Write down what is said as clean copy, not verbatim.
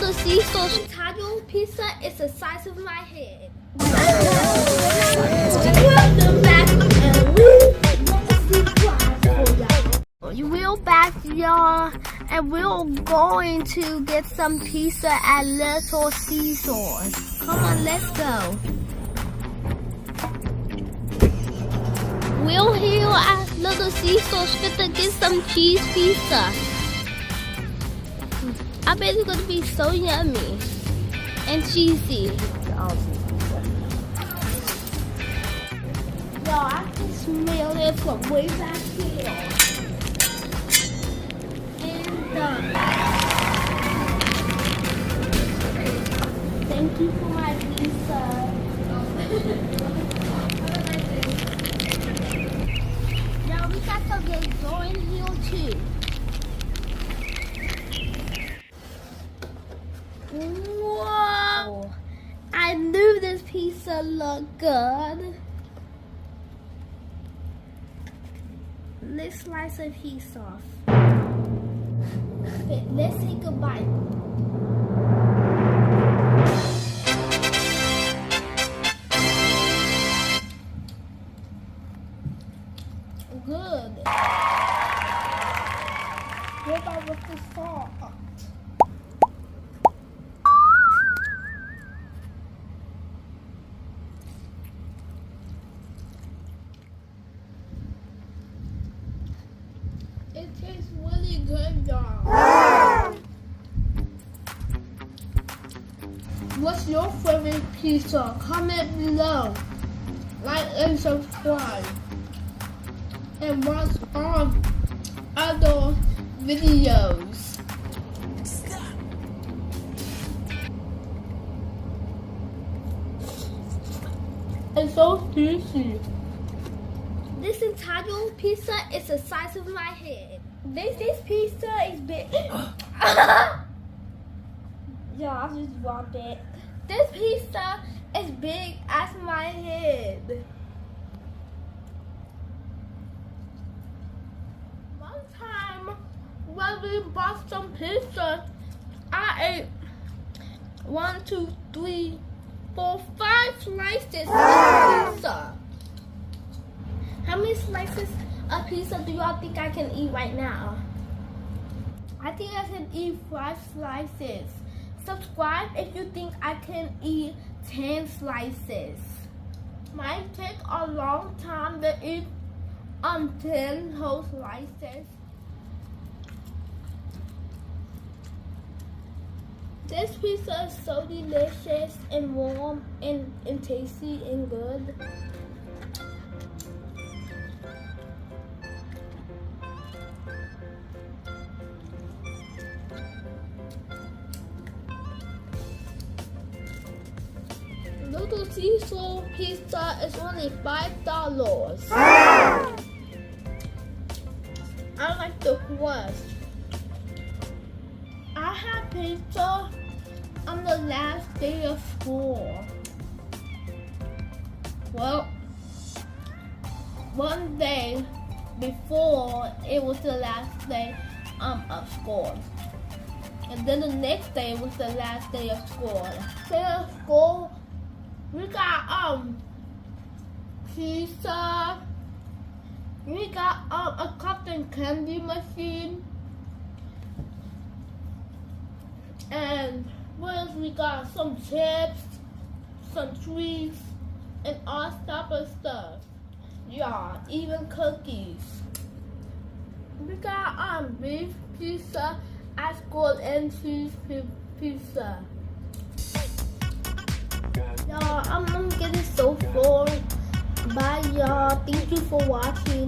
little sea sauce. Taco pizza is the size of my head. Welcome back, we're back, y'all, and we're going to get some pizza at Little Seesaws. Come on, let's go. We're here at Little Seesaws to get some cheese pizza. I bet it's gonna be so yummy and cheesy. Yo, I can smell it from way back here. Thank you for my pizza. Now we got some gazelle in here too. Whoa! I knew this pizza looked good. Let's slice a piece off. Okay, let's take a bite. Good. What about with the salt? It tastes really good, y'all. What's your favorite pizza? Comment below. Like and subscribe. And watch our other videos. It's so juicy. This entire pizza is the size of my head. This pizza is big. Yeah, I just dropped it. This pizza is big as my head. One time when we bought some pizza, I ate 1, 2, 3, 4, 5 slices of pizza. How many slices of pizza do y'all think I can eat right now? I think I can eat 5 slices. Subscribe if you think I can eat 10 slices. Might take a long time to eat 10 whole slices. This pizza is so delicious and warm and tasty and good. Little Seesaw pizza is only $5. I like the crust. I had pizza on the last day of school. Well, one day before it was the last day of school. And then the next day was the last day of school. Day of school, we got pizza. We got a cotton candy machine. And what else we got? Some chips, some treats, and all type of stuff. Yeah, even cookies. We got beef pizza at school and cheese pizza. Y'all, I'm getting so full. Bye, y'all. Thank you for watching.